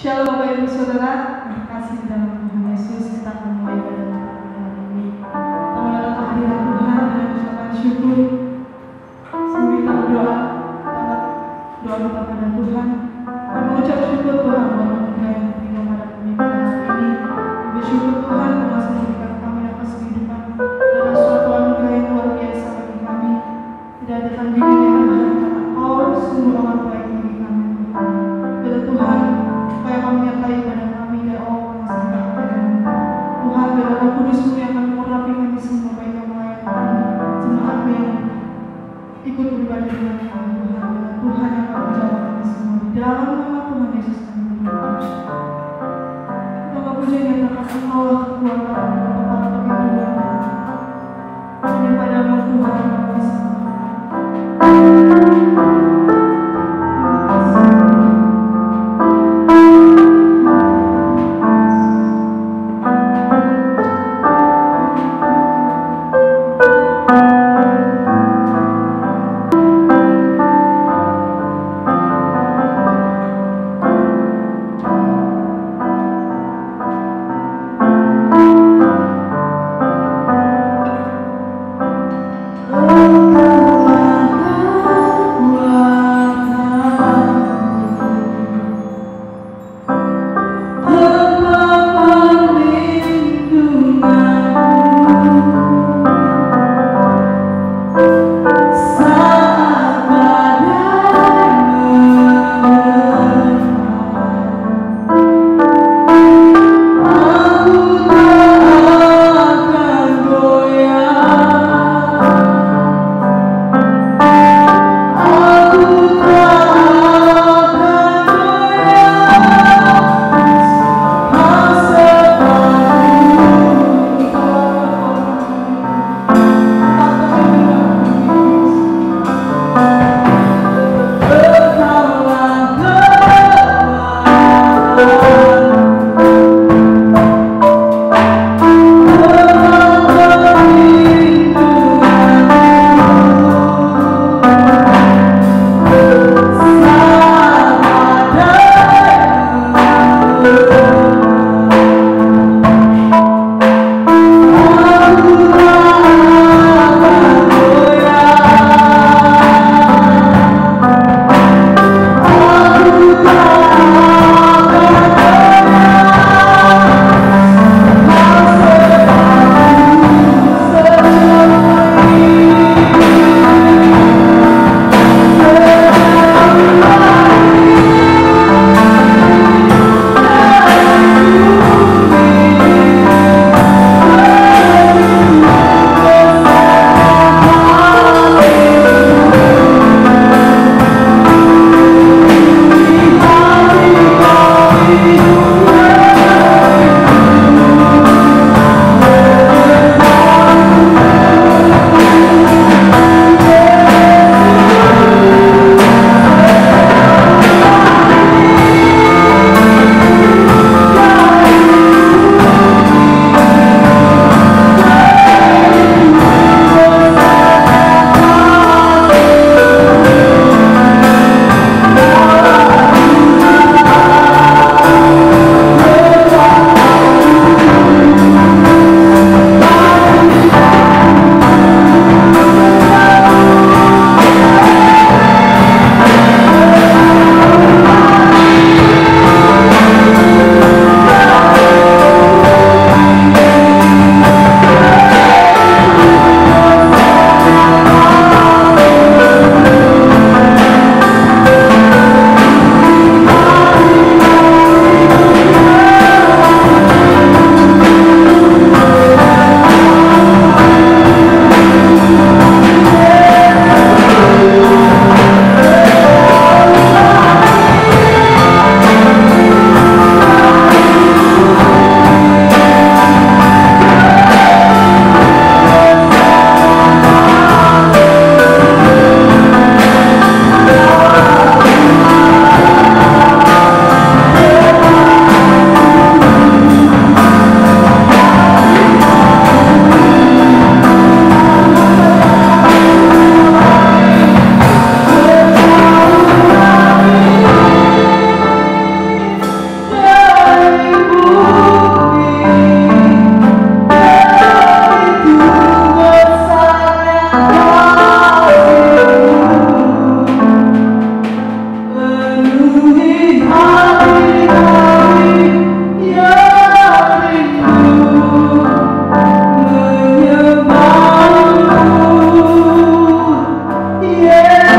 Shalom Bapak Ibu Saudara, terkasih dalam Tuhan Yesus, kita akan mulai pada hari ini. Kita mendapat kehadiran Tuhan dengan ucapan syukur. Sebelum kita berdoa, doa kita pada Tuhan. Kita mengucap syukur Tuhan buat anugerah yang diberikan pada kami pada hari ini. Bersyukur Tuhan masih memberikan kami atas kehidupan. Ada suatu anugerah yang luar biasa bagi kami. Tidak ada tandingannya Tuhan, karena Kau sungguh amat baik bagi kami Tuhan. Kepada Tuhan, supaya kau menyertai pada kami dan Allah sampai akhir. Tuhan, biar Roh Kudus-Mu yang akan mengurapi kami semua, baik yang melayani jemaat-Mu yang ikut beribadah dengan kami Tuhan. Dan Tuhan yang akan menjawab kami semua di dalam nama Tuhan Yesus kami berdoa. Kita puji dan nyatakan Engkaulah kekuatan dan kekuatan kehidupan. Hanya pada-Mu Tuhan kami bisa. Oh Yesus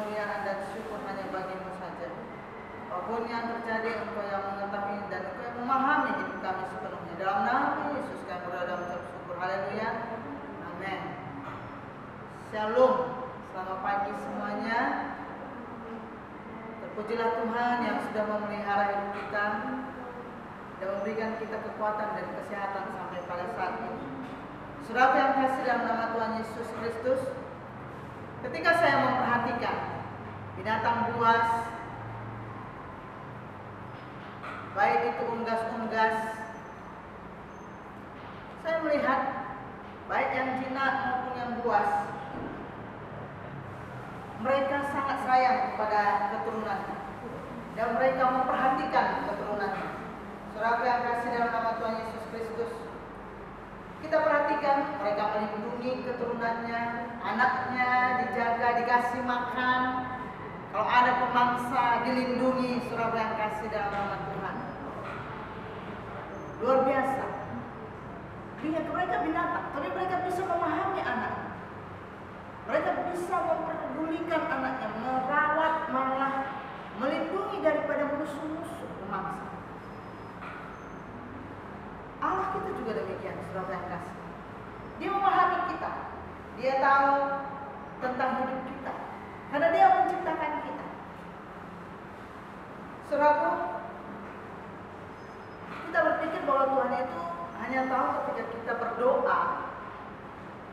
kemuliaan dan syukur hanya bagimu saja. Apapun yang terjadi, Engkau yang mengetahui dan Engkau yang memahami hidup kami sepenuhnya. Dalam nama Yesus kami berdoa dan mengucap syukur. Haleluya. Amin. Shalom. Selamat pagi semuanya. Terpujilah Tuhan yang sudah memelihara hidup kita dan memberikan kita kekuatan dan kesehatan sampai pada saat ini. Saudara yang kasih dalam nama Tuhan Yesus Kristus, ketika saya memperhatikan binatang buas, baik itu unggas-unggas, saya melihat baik yang jinak maupun yang buas, mereka sangat sayang kepada keturunannya dan mereka memperhatikan keturunannya. Saudara yang kasih dalam nama Tuhan Yesus Kristus, kita perhatikan mereka melindungi keturunannya, anaknya dijaga, dikasih makan. Kalau ada pemangsa dilindungi, saudara yang kasih dalam nama Tuhan. Luar biasa. Mereka binatang, tapi mereka bisa memahami anak. Mereka bisa memperdulikan anaknya, merawat, malah melindungi daripada musuh-musuh pemangsa. Allah kita juga demikian, saudara yang kasih. Dia memahami kita, Dia tahu tentang hidup kita, karena Dia menciptakan kita. Saudaraku, kita berpikir bahwa Tuhan itu hanya tahu ketika kita berdoa,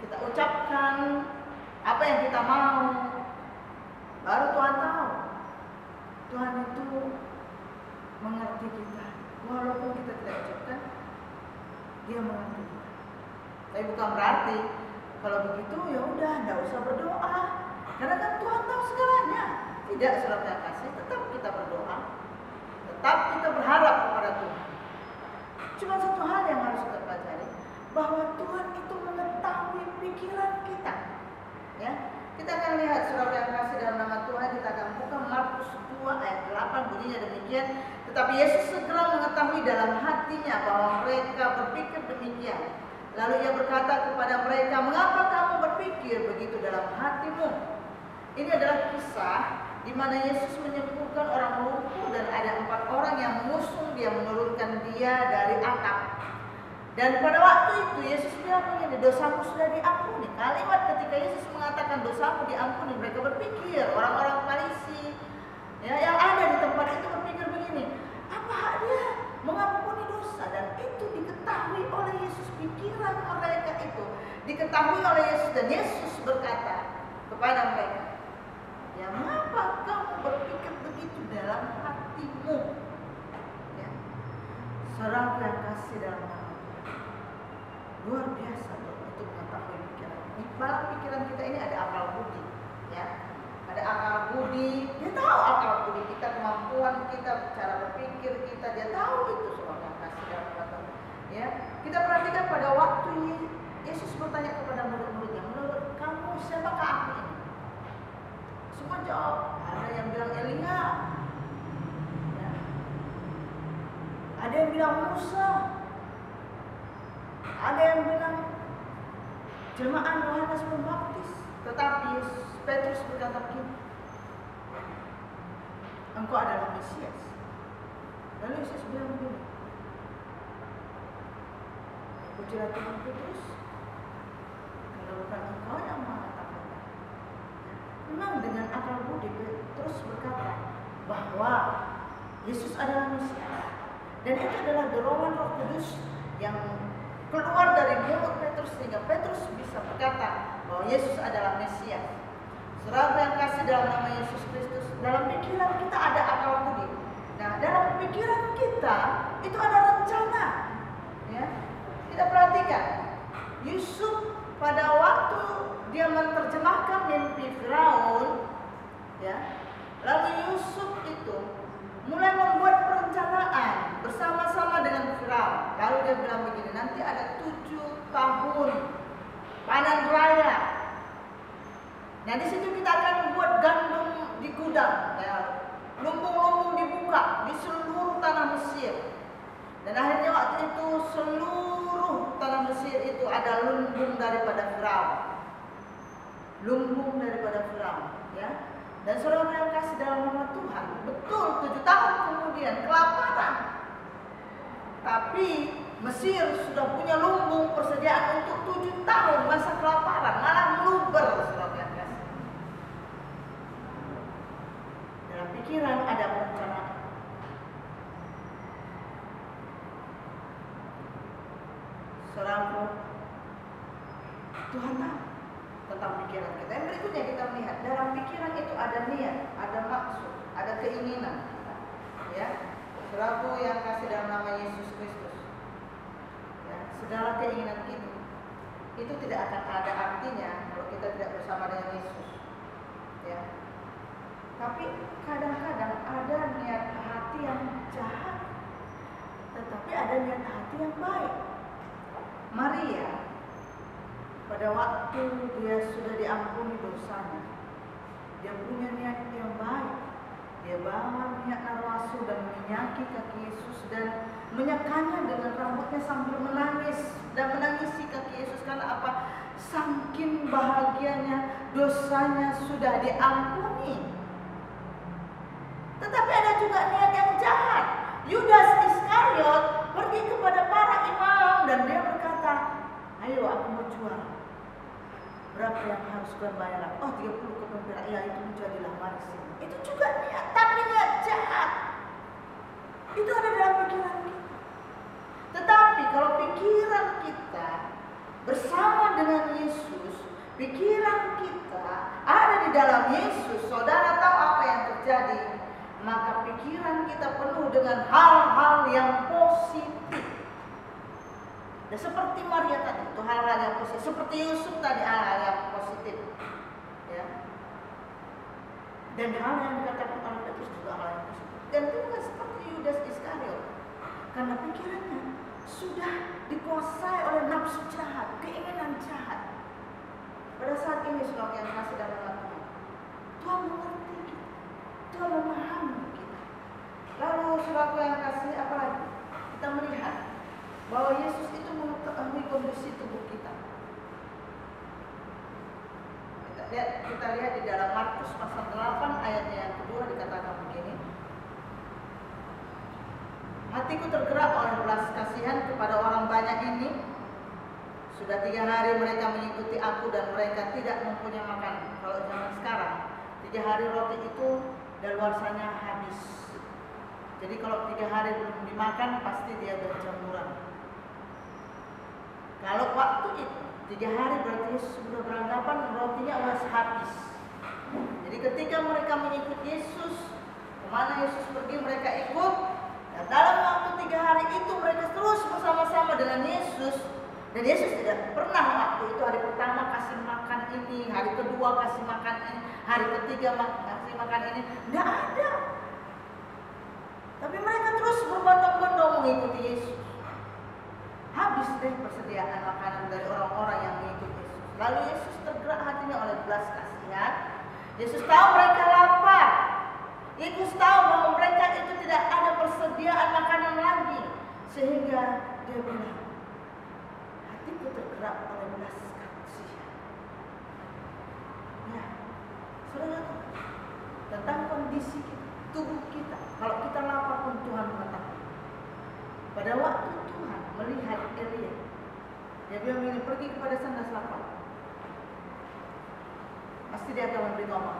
kita ucapkan apa yang kita mau, baru Tuhan tahu. Tuhan itu mengerti kita, walaupun kita tidak ucapkan, Dia mengerti kita. Tapi bukan berarti kalau begitu ya udah tidak usah berdoa, karena kan Tuhan tahu segalanya. Tidak, saudara yang kasih, tetap kita berdoa, tetap kita berharap kepada Tuhan. Cuma satu hal yang harus kita pelajari, bahwa Tuhan itu mengetahui pikiran kita. Ya, kita akan lihat saudara yang kasih dalam nama Tuhan, kita akan buka Markus 2 ayat 8, bunyinya demikian. Tetapi Yesus segera mengetahui dalam hatinya bahwa mereka berpikir demikian. Lalu Ia berkata kepada mereka, mengapa kamu berpikir begitu dalam hatimu? Ini adalah kisah di mana Yesus menyembuhkan orang lumpuh dan ada 4 orang yang mengusung Dia, menurunkan dia dari atap. Dan pada waktu itu Yesus bilang begini, dosamu sudah diampuni. Kalimat ketika Yesus mengatakan dosamu diampuni, mereka berpikir, orang-orang Farisi ya, yang ada di tempat itu berpikir begini, apa hak Dia mengampuni dosa? Dan itu diketahui oleh Yesus, pikiran mereka itu diketahui oleh Yesus. Dan Yesus berkata kepada mereka, ya mengapa kamu berpikir begitu dalam hatimu? Ya, saudara yang kasih dalam hati, luar biasa untuk mengetahui pikiran. Di dalam pikiran kita ini ada akal budi, ya. Ada akal budi, Dia tahu akal budi kita, kemampuan kita, cara berpikir kita, Dia tahu itu saudara yang kasih dalam hati. Ya, kita perhatikan pada waktu Yesus bertanya kepada murid-muridnya, menurut kamu siapakah aku ini? Semua jawab, ada yang bilang Elia, ya. Ada yang bilang Musa, ada yang bilang jelmaan Yohanes Pembaptis. Tetapi Petrus berkata begini, engkau adalah Mesias. Lalu Yesus bilang begini, pujilah Tuhan Petrus, karena bukan engkau yang mengatakannya. Memang dengan akal budi Petrus berkata bahwa Yesus adalah Mesias, dan itu adalah dorongan Roh Kudus yang keluar dari mulut Petrus sehingga Petrus bisa berkata bahwa Yesus adalah Mesias. Saudara yang kasih dalam nama Yesus Kristus, dalam pikiran kita ada akal budi. Nah, dalam pikiran kita itu ada rencana. Ya, kita perhatikan Yusuf pada waktu dia menerjemahkan mimpi Firaun, ya, lalu Yusuf itu mulai membuat perencanaan bersama-sama dengan Firaun. Lalu dia bilang begini, nanti ada 7 tahun panen raya. Nah, di situ kita akan membuat gandum di gudang, ya, lumbung-lumbung dibuka di seluruh tanah Mesir. Dan akhirnya waktu itu seluruh tanah Mesir itu ada lumbung daripada Firaun. Lumbung daripada Firaun, ya. Dan saudara yang kasih dalam nama Tuhan, betul 7 tahun kemudian kelaparan. Tapi Mesir sudah punya lumbung persediaan untuk 7 tahun masa kelaparan, malah meluber saudara yang kasih. Dalam pikiran ada perencanaan. Saudaraku, Tuhan tahu tentang pikiran kita. Yang berikutnya kita melihat dalam pikiran itu ada niat, ada maksud, ada keinginan kita. Ya, saudaraku yang kasih dalam nama Yesus Kristus. Ya, segala keinginan kita itu tidak akan ada artinya kalau kita tidak bersama dengan Yesus. Ya. Tapi kadang-kadang ada niat hati yang jahat, tetapi ada niat hati yang baik. Maria, pada waktu dia sudah diampuni dosanya, dia punya niat yang baik. Dia bawa minyak narwastu dan minyaki kaki Yesus dan menyakannya dengan rambutnya sambil menangis dan menangisi kaki Yesus. Karena apa? Saking bahagianya, dosanya sudah diampuni. Tetapi ada juga niat yang jahat. Yudas Iskariot pergi kepada para imam dan dia berkata, ayo aku mau jual. Berapa yang harus gue bayar? Oh 30 keping perak. Ya itu menjadilah mari sini. Itu juga niat, tapi niat jahat. Itu ada dalam pikiran kita. Tetapi kalau pikiran kita bersama dengan Yesus, pikiran kita ada di dalam Yesus, saudara tahu apa yang terjadi? Maka pikiran kita penuh dengan hal-hal yang positif. Dan seperti Maria tadi, itu hal-hal yang positif. Seperti Yusuf tadi, hal-hal yang positif. Ya. Dan hal yang dikatakan oleh Petrus juga hal yang positif. Dan itu bukan seperti Yudas Iskariot. Karena pikirannya sudah dikuasai oleh nafsu jahat, keinginan jahat. Pada saat ini saudara yang kasih dalam Tuhan, Tuhan mengerti kita, Tuhan memahami kita. Lalu saudara yang kasih apa lagi? Kita melihat bahwa Yesus itu mengetahui kondisi tubuh kita. Kita lihat di dalam Markus pasal 8 ayatnya yang kedua dikatakan begini. Hatiku tergerak oleh belas kasihan kepada orang banyak ini. Sudah 3 hari mereka mengikuti aku dan mereka tidak mempunyai makan. Kalau zaman sekarang 3 hari roti itu daluarsanya habis. Jadi kalau 3 hari belum dimakan pasti dia berjemburan. Kalau waktu itu 3 hari berarti Yesus sudah beranggapan rotinya sudah habis. Jadi ketika mereka mengikut Yesus, kemana Yesus pergi mereka ikut. Dan dalam waktu 3 hari itu mereka terus bersama-sama dengan Yesus. Dan Yesus tidak pernah waktu itu hari pertama kasih makan ini, hari kedua kasih makan ini, hari ketiga kasih makan ini. Tidak ada. Tapi mereka terus berbondong-bondong mengikuti Yesus. Habis deh persediaan makanan dari orang-orang yang mengikuti Yesus. Lalu Yesus tergerak hatinya oleh belas kasihan. Yesus tahu mereka lapar. Yesus tahu bahwa mereka itu tidak ada persediaan makanan lagi. Sehingga dia bilang, hatiku tergerak oleh belas kasihan. Ya, saudara tahu tentang kondisi kita, tubuh kita. Kalau kita lapar pun Tuhan mengetahui. Pada waktu Tuhan melihat Elia, dia bilang ini pergi kepada sana selatan. Pasti dia akan memberi ngomong.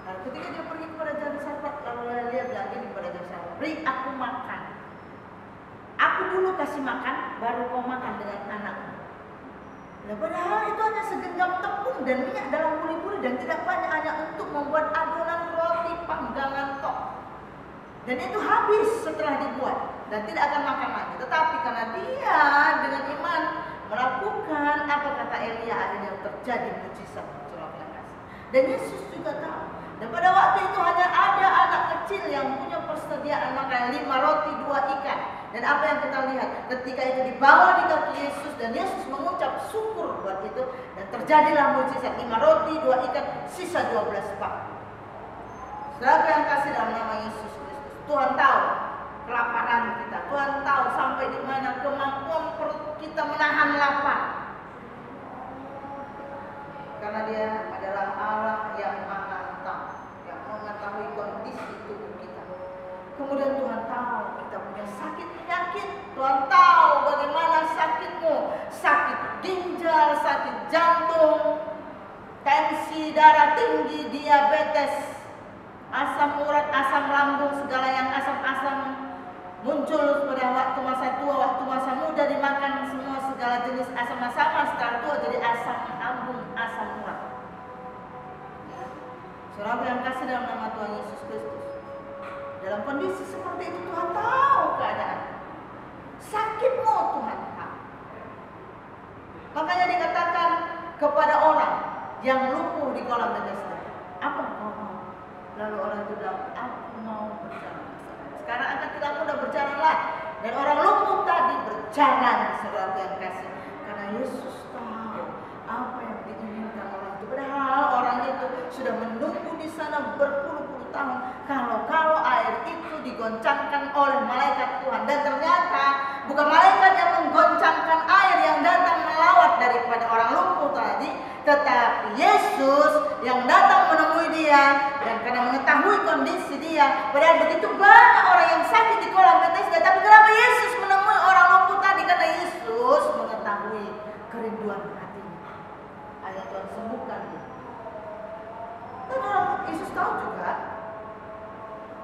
Nah, ketika dia pergi kepada jalan Sarfat, lalu Elia bilang ini kepada jalan Sarfat, beri aku makan. Aku dulu kasih makan, baru kau makan dengan anakmu. Nah, padahal itu hanya segenggam tepung dan minyak dalam buli-buli dan tidak banyak, hanya untuk membuat adonan roti panggangan tok. Dan itu habis setelah dibuat dan tidak akan makan lagi. Tetapi karena dia dengan iman melakukan apa kata Elia, akhirnya terjadi mujizat. Dan Yesus juga tahu. Dan pada waktu itu hanya ada anak kecil yang punya persediaan makan 5 roti 2 ikan. Dan apa yang kita lihat ketika itu dibawa di kaki Yesus dan Yesus mengucap syukur buat itu dan terjadilah mujizat 5 roti 2 ikan sisa 12 pak. Saudara yang kasih dalam nama Yesus Kristus, Tuhan tahu kelaparan kita. Tuhan tahu sampai di mana kemampuan perut kita menahan lapar. Karena dia adalah Allah yang maha tahu, yang darah tinggi, diabetes, asam urat, asam lambung, segala yang asam-asam muncul pada waktu masa tua, waktu masa muda, dimakan semua segala jenis asam-asaman, setelah tua jadi asam lambung, asam urat. Saudara yang kasih dalam nama Tuhan Yesus Kristus, dalam kondisi seperti itu Tuhan tahu keadaan sakitmu, Tuhan tahu. Makanya dikatakan kepada orang yang lumpuh di kolam Bethesda, apa kau mau? Lalu orang itu bilang, aku mau berjalan. Sekarang akan tidak mudah berjalanlah. Dan orang lumpuh tadi berjalan, saudara yang kasih, karena Yesus tahu apa yang diinginkan orang itu. Padahal orang itu sudah menunggu di sana berpuluh-puluh tahun. Kalau air itu digoncangkan oleh malaikat Tuhan, dan ternyata bukan malaikat yang menggoncangkan air yang datang melawat daripada orang lumpuh tadi, tetapi Yesus yang datang menemui dia, dan karena mengetahui kondisi dia. Padahal begitu banyak orang yang sakit di kolam Bethesda, tapi kenapa Yesus menemui orang lumpuh tadi? Karena Yesus mengetahui kerinduan hatinya. Ayo Tuhan sembuhkan dia. Dan orang Yesus tahu juga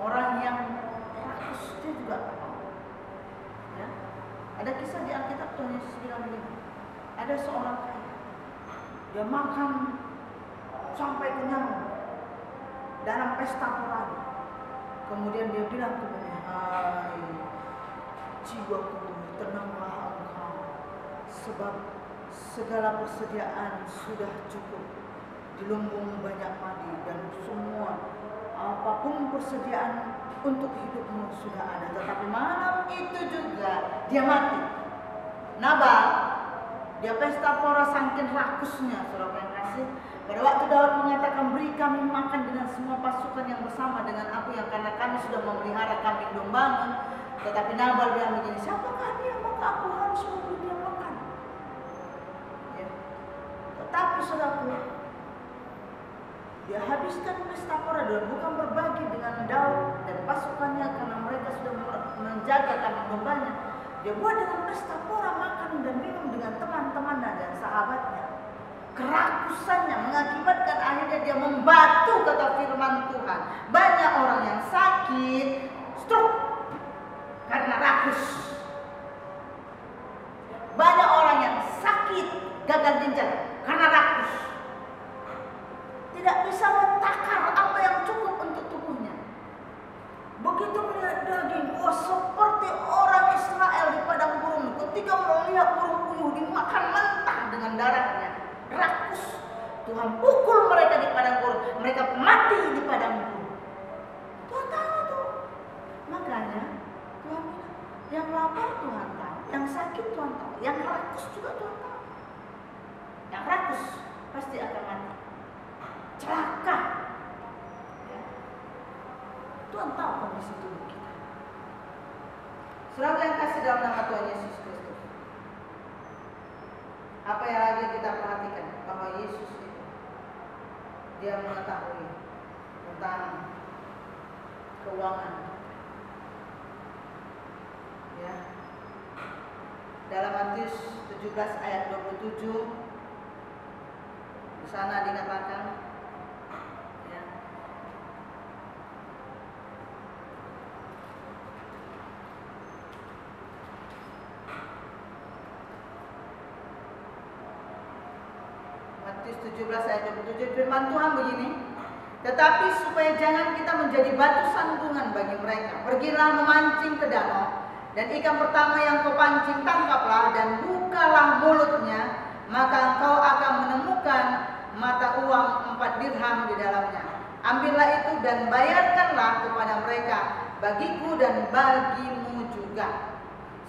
orang yang rakus, dia juga tahu. Ya. Ada kisah di Alkitab, Tuhan Yesus bilang begini, ada seorang kaya, dia makan sampai kenyang dalam pesta pora. Kemudian dia bilang kepada, hai jiwaku, tenanglah engkau, sebab segala persediaan sudah cukup. Di lumbung banyak padi dan semua apapun persediaan untuk hidupmu sudah ada. Tetapi malam itu juga dia mati. Nabal, dia pesta pora saking rakusnya, saudara yang kasih. Pada waktu Daud mengatakan, beri kami makan dengan semua pasukan yang bersama dengan aku, yang karena kami sudah memelihara kambing dombamu. Tetapi Nabal bilang begini, siapakah dia, maka aku harus memberi dia makan. Ya. Tetapi saudaraku, dia habiskan pesta pora, dan bukan berbagi dengan Daud dan pasukannya karena mereka sudah menjaga kambing dombanya. Dia buat dengan pesta pora, makan dan minum dengan teman-temannya dan sahabatnya. Kerakusannya mengakibatkan akhirnya dia membatu, kata firman Tuhan. Banyak orang yang sakit stroke karena rakus. Banyak orang yang sakit gagal ginjal karena rakus. Tidak bisa mentakar apa yang cukup untuk tubuhnya. Begitu melihat daging, seperti orang Israel di padang gurun, ketika melihat burung puyuh dimakan mentah dengan darahnya, rakus. Tuhan pukul mereka di padang gurun, mereka mati di padang gurun. Tuhan tahu tuh. Makanya Tuhan bilang, yang lapar Tuhan tahu, yang sakit Tuhan tahu, yang rakus juga Tuhan tahu. Yang rakus pasti akan mati, celaka. Ya. Tuhan tahu kondisi tubuh kita. Saudara yang kasih dalam nama Tuhan Yesus Kristus, apa yang lagi kita perhatikan, bahwa Yesus itu dia mengetahui tentang keuangan. Ya. Dalam Matius 17 ayat 27 di sana dikatakan, ya, Matius 17 ayat 27, firman Tuhan begini, tetapi supaya jangan kita menjadi batu sandungan bagi mereka, pergilah memancing ke danau, dan ikan pertama yang kau pancing tangkaplah, dan bukalah mulutnya, maka engkau akan menemukan mata uang 4 dirham di dalamnya. Ambillah itu dan bayarkanlah kepada mereka, bagiku dan bagimu juga.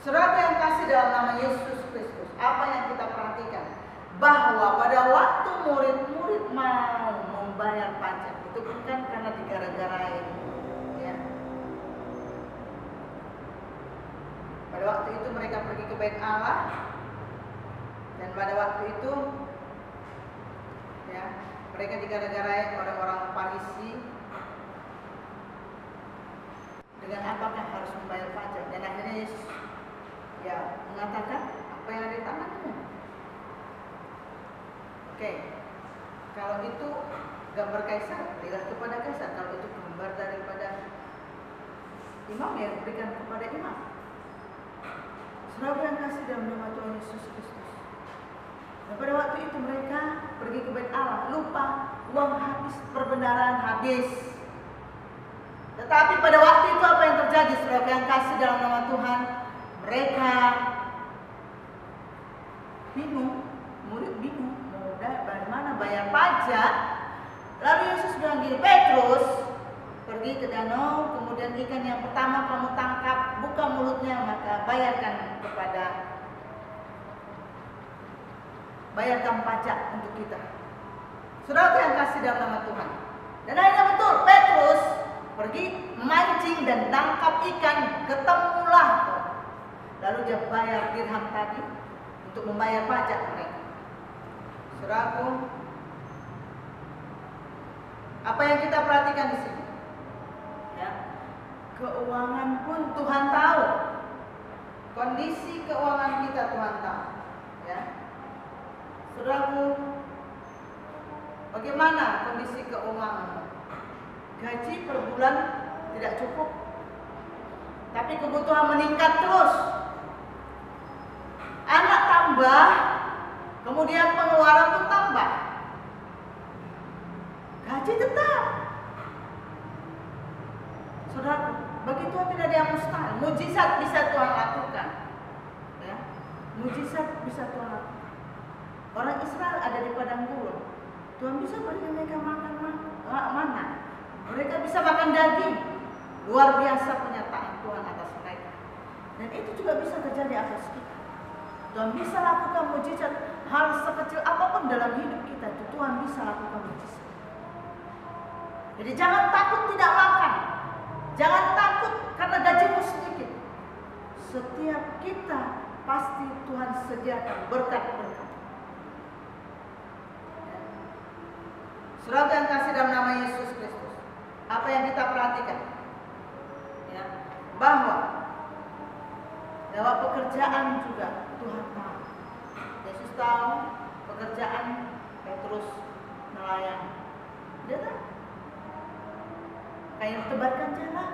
Saudara yang kasih dalam nama Yesus Kristus, apa yang kita perhatikan? Bahwa pada waktu murid-murid mau membayar pajak, itu bukan karena digara-garain, ya. Pada waktu itu mereka pergi ke Bait Allah, dan pada waktu itu, ya, mereka digara-garain oleh orang Farisi dengan apakah harus membayar pajak. Dan akhirnya Yesus, ya, mengatakan apa yang ada di tanganmu. Oke, kalau itu gambar kaisar, berilah kepada kaisar. Kalau itu gambar daripada imam, ya berikan kepada imam. Saudara yang kasih dalam nama Tuhan Yesus Kristus. Dan pada waktu itu mereka pergi ke bait Allah, lupa, uang habis, perbendaharaan habis. Tetapi pada waktu itu apa yang terjadi, saudara yang kasih dalam nama Tuhan? Mereka bingung, murid bingung, mau dari mana bayar pajak. Lalu Yesus bilang gini, Petrus, pergi ke danau, kemudian ikan yang pertama kamu tangkap, buka mulutnya, maka bayarkan pajak untuk kita. Saudara yang kasih dalam nama Tuhan. Dan akhirnya betul, Petrus pergi mancing dan tangkap ikan, ketemulah. Lalu dia bayar dirham tadi untuk membayar pajak mereka. Saudaraku, apa yang kita perhatikan di sini? Ya, keuangan pun Tuhan tahu. Kondisi keuangan kita Tuhan tahu. Ya, saudaraku, bagaimana kondisi keuangan? Gaji per bulan tidak cukup, tapi kebutuhan meningkat terus. Anak tambah, kemudian pengeluaran pun tambah. Gaji tetap. Saudara, bagi Tuhan tidak ada yang mustahil. Mujizat bisa Tuhan lakukan. Ya, mujizat bisa Tuhan lakukan. Orang Israel ada di padang gurun. Tuhan bisa beri mereka makan mana? Mereka bisa makan daging. Luar biasa penyertaan Tuhan atas mereka. Dan itu juga bisa terjadi atas kita. Tuhan bisa lakukan mujizat. Hal sekecil apapun dalam hidup kita itu Tuhan bisa lakukan mujizat. Jadi jangan takut tidak makan. Jangan takut karena gajimu sedikit. Setiap kita pasti Tuhan sediakan berkat-berkat. Saudara yang kasih dalam nama Yesus Kristus, apa yang kita perhatikan? Ya, bahwa pekerjaan juga Tuhan tahu. Yesus tahu pekerjaan Petrus nelayan. Dia tahu. Kayak tebarkan jala.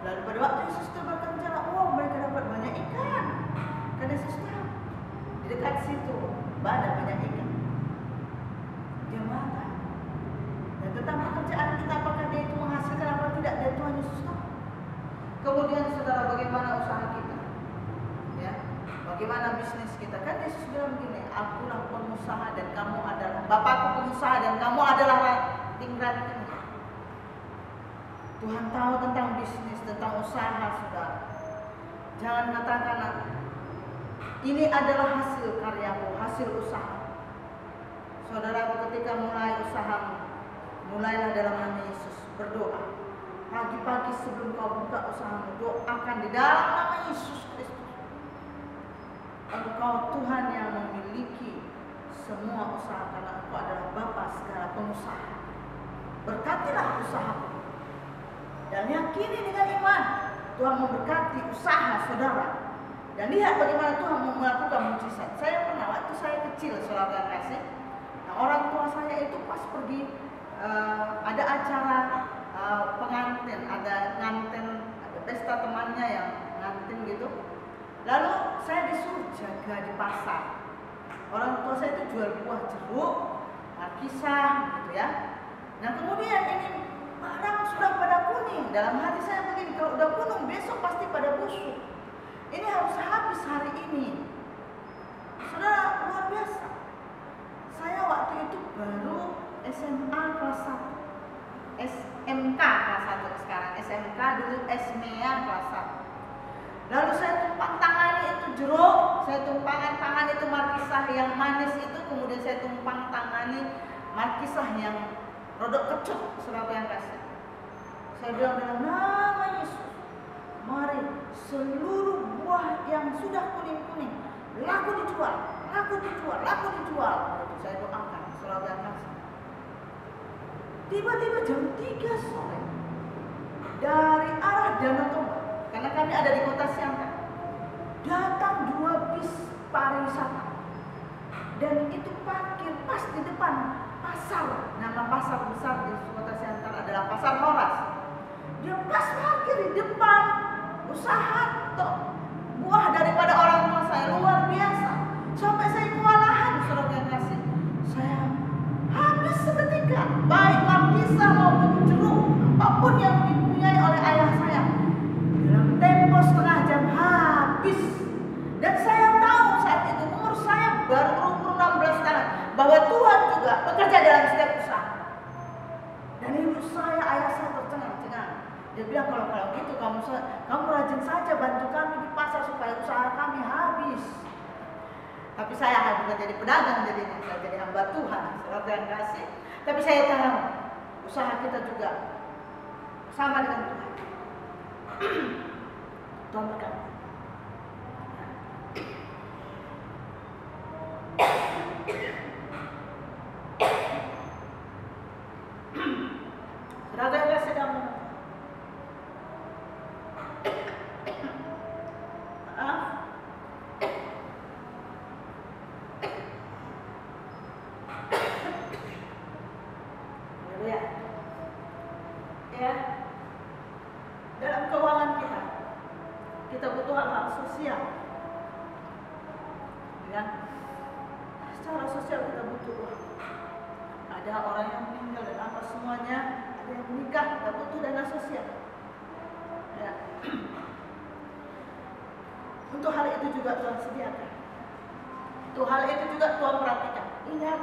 Lalu pada waktu Yesus tebarkan jala, mereka dapat banyak ikan. Karena Yesus tahu di dekat situ ada banyak ikan. Dia mata. Dan tentang pekerjaan kita, apakah dia itu menghasilkan apa tidak, dia Tuhan Yesus tahu. Kemudian saudara, bagaimana usaha kita? Ya, bagaimana bisnis kita? Kan Yesus bilang begini, akulah pengusaha dan kamu adalah, Bapakku pengusaha dan kamu adalah ranting-ranting. Tuhan tahu tentang bisnis, tentang usaha, saudara. Jangan katakan ini adalah hasil karyamu, hasil usaha. Saudara, ketika mulai usahamu, mulailah dalam nama Yesus, berdoa. Pagi-pagi sebelum kau buka usahamu, doakan di dalam nama Yesus Kristus. Engkau Tuhan yang memiliki semua usaha, karena Engkau adalah Bapa segala pengusaha. Berkatilah usahamu. Dan yakini dengan iman, Tuhan memberkati usaha saudara. Dan lihat bagaimana Tuhan melakukan mujizat. Saya pernah waktu saya kecil, saudara kasih. Nah, orang tua saya itu pas pergi ada acara pengantin, ada pesta temannya yang ngantin gitu. Lalu saya disuruh jaga di pasar. Orang tua saya itu jual buah jeruk, markisah gitu ya. Nah kemudian ini barang sudah pada kuning. Dalam hati saya begini, kalau udah kuning besok pasti pada busuk. Ini harus habis hari ini. Saudara, luar biasa. Saya waktu itu baru SMA kelas 1. SMK kelas 1 sekarang. SMK dulu SMEA kelas 1. Lalu saya tumpang tangani itu jeruk, saya tumpangkan tangan itu markisah yang manis itu, kemudian saya tumpang tangani markisah yang rodok kecut, saudara yang kasih. Saya bilang dalam nama Yesus, mari seluruh buah yang sudah kuning-kuning laku dijual, laku dijual, laku dijual. Saya doakan, saudara yang kasih. Tiba-tiba jam 3 sore dari arah Danau Toba, karena kami ada di kota Siantar, datang 2 bis pariwisata dan itu parkir pas di depan pasar. Nama pasar besar di Kota Siantar adalah Pasar Horas. Dia pas parkir di depan usaha buah daripada orang tua saya, luar biasa. Sampai saya kewalahan, saudara yang kasih. Saya habis seketika, baik markisa maupun jeruk, apapun yang dipunyai oleh ayah saya, dalam tempo setengah jam habis. Dan saya tahu saat itu umur saya baru berumur 16 tahun, bahwa Tuhan juga bekerja dalam setiap usaha. Dan ibu saya, ayah saya tercengang-cengang. Dia bilang, kalau gitu kamu rajin saja bantu kami di pasar supaya usaha kami habis. Tapi saya bukan jadi pedagang, saya jadi hamba Tuhan, saudara yang kasih. Tapi saya tahu usaha kita juga sama dengan Tuhan. Tuhan berkata, saudara yang kasih kamu. Dalam keuangan kita butuh hal-hal sosial. Ya, secara sosial kita butuh uang. Ada orang yang meninggal dan apa semuanya, ada yang menikah, kita butuh dana sosial. Ya. Untuk hal itu juga Tuhan sediakan. Untuk hal itu juga Tuhan perhatikan. Ingat,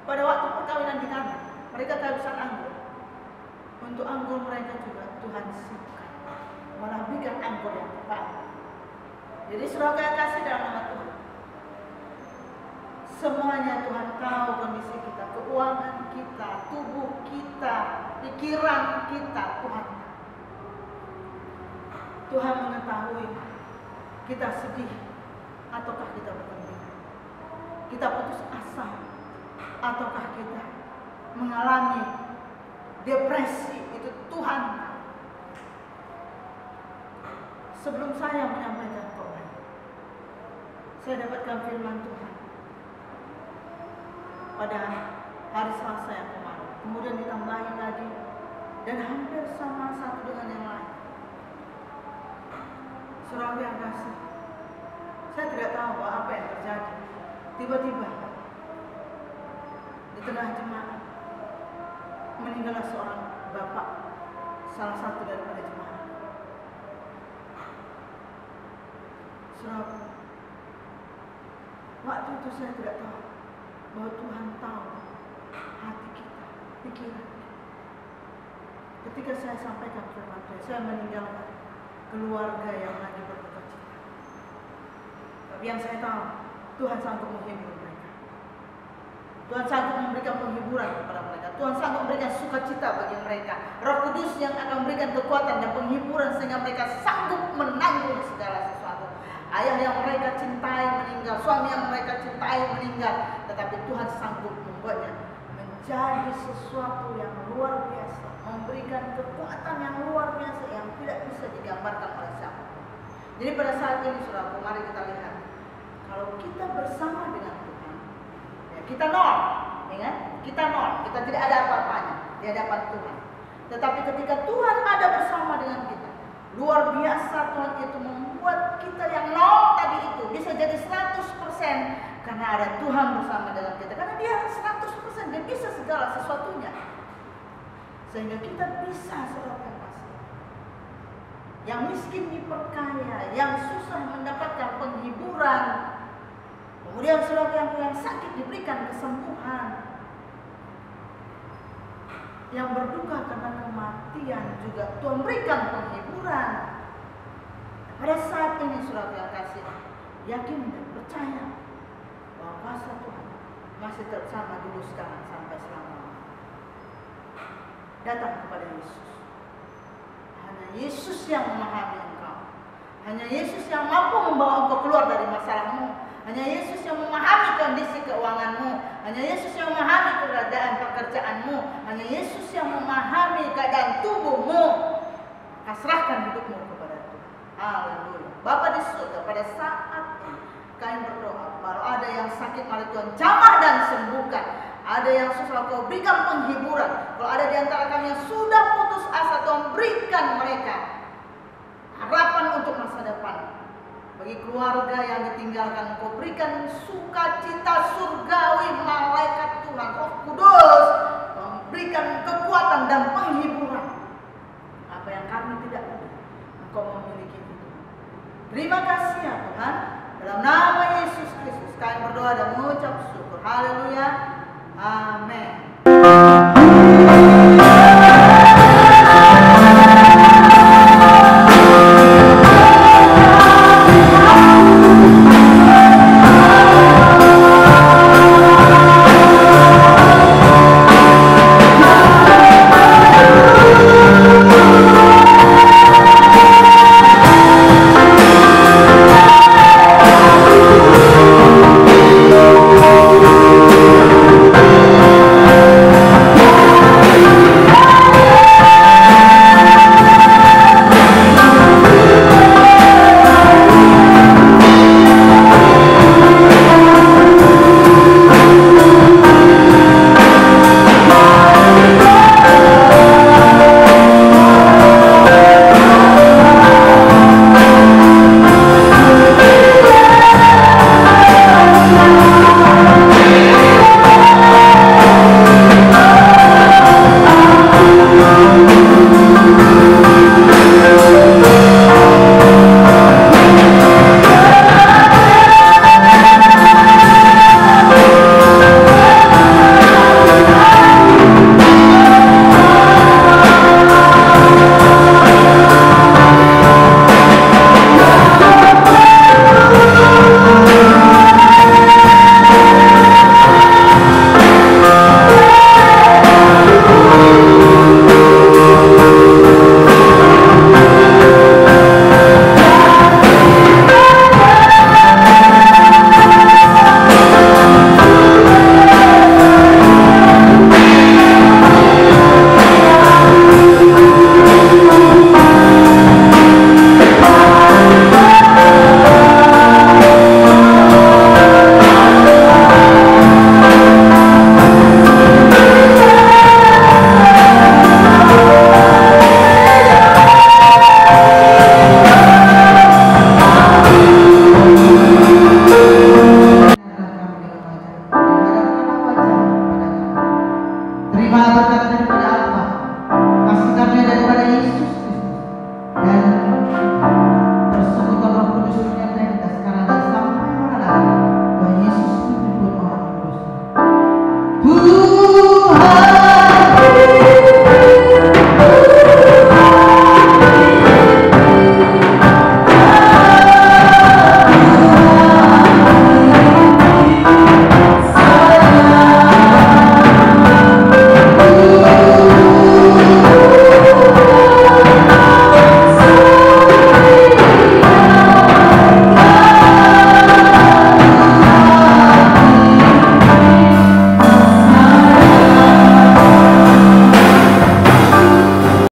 pada waktu perkawinan di Kana, mereka kehabisan anggur. Untuk anggur mereka juga Tuhan siapkan, malah berikan anggur yang tepat. Jadi saudara yang kasih dalam nama Tuhan, semuanya Tuhan tahu kondisi kita, keuangan kita, tubuh kita, pikiran kita, Tuhan mengetahui kita sedih ataukah kita bergembira, kita putus asa ataukah kita mengalami depresi. Itu Tuhan. Sebelum saya menyampaikan khotbah, saya dapatkan firman Tuhan pada hari Selasa yang kemarin. Kemudian ditambahin lagi dan hampir sama satu dengan yang lain. Saudara yang kasih, saya tidak tahu apa yang terjadi. Tiba-tiba di tengah jemaat meninggallah seorang bapak, salah satu daripada jemaat. Saudara, waktu itu saya tidak tahu bahwa Tuhan tahu hati kita, pikiran kita. Ketika saya sampaikan firman Tuhan, saya meninggalkan keluarga yang lagi berduka cita. Tapi yang saya tahu, Tuhan sanggup menghibur mereka. Tuhan sanggup memberikan penghiburan kepada mereka. Tuhan sanggup memberikan sukacita bagi mereka. Roh Kudus yang akan memberikan kekuatan dan penghiburan sehingga mereka sanggup menanggung segala sesuatu. Ayah yang mereka cintai meninggal, suami yang mereka cintai meninggal, tetapi Tuhan sanggup membuatnya menjadi sesuatu yang luar biasa, memberikan kekuatan yang luar biasa yang tidak bisa digambarkan oleh siapa. Jadi pada saat ini saudaraku, mari kita lihat, kalau kita bersama dengan Tuhan, ya kita nol, ya kan? Kita nol, kita tidak ada apa-apanya di hadapan Tuhan. Tetapi ketika Tuhan ada bersama dengan kita, luar biasa Tuhan itu membuat kita yang nol tadi itu bisa jadi 100% karena ada Tuhan bersama dengan kita. Karena dia 100%, dia bisa segala sesuatunya. Sehingga kita bisa saudara kasih. Yang miskin diperkaya, yang susah mendapatkan penghiburan. Kemudian saudara yang sakit diberikan kesembuhan. Yang berduka karena kematian juga Tuhan berikan penghiburan. Pada saat ini saudara yang kasih, yakin dan percaya bahwa kuasa Tuhan masih bersama dulu, sekarang sampai selama-lamanya. Datang kepada Yesus. Hanya Yesus yang memahami engkau. Hanya Yesus yang mampu membawa engkau keluar dari masalahmu. Hanya Yesus yang memahami kondisi keuanganmu. Hanya Yesus yang memahami keadaan pekerjaanmu. Hanya Yesus yang memahami keadaan tubuhmu. Pasrahkan hidupmu kepada Tuhan. Haleluya. Bapa di surga, pada saat ini Kain berdoa, kalau ada yang sakit mari Tuhan jamah dan sembuhkan. Ada yang susah Kau berikan penghiburan. Kalau ada di antara kami yang sudah putus asa, Tuhan berikan mereka harapan untuk masa depan. Bagi keluarga yang ditinggalkan, Kau berikan sukacita surgawi, malaikat Tuhan, Roh Kudus memberikan kekuatan dan penghiburan. Apa yang kami tidak punya, Engkau memiliki itu. Terima kasih ya Tuhan. Dalam nama Yesus Kristus kami berdoa dan mengucap syukur. Haleluya. Amin. Terima berkat daripada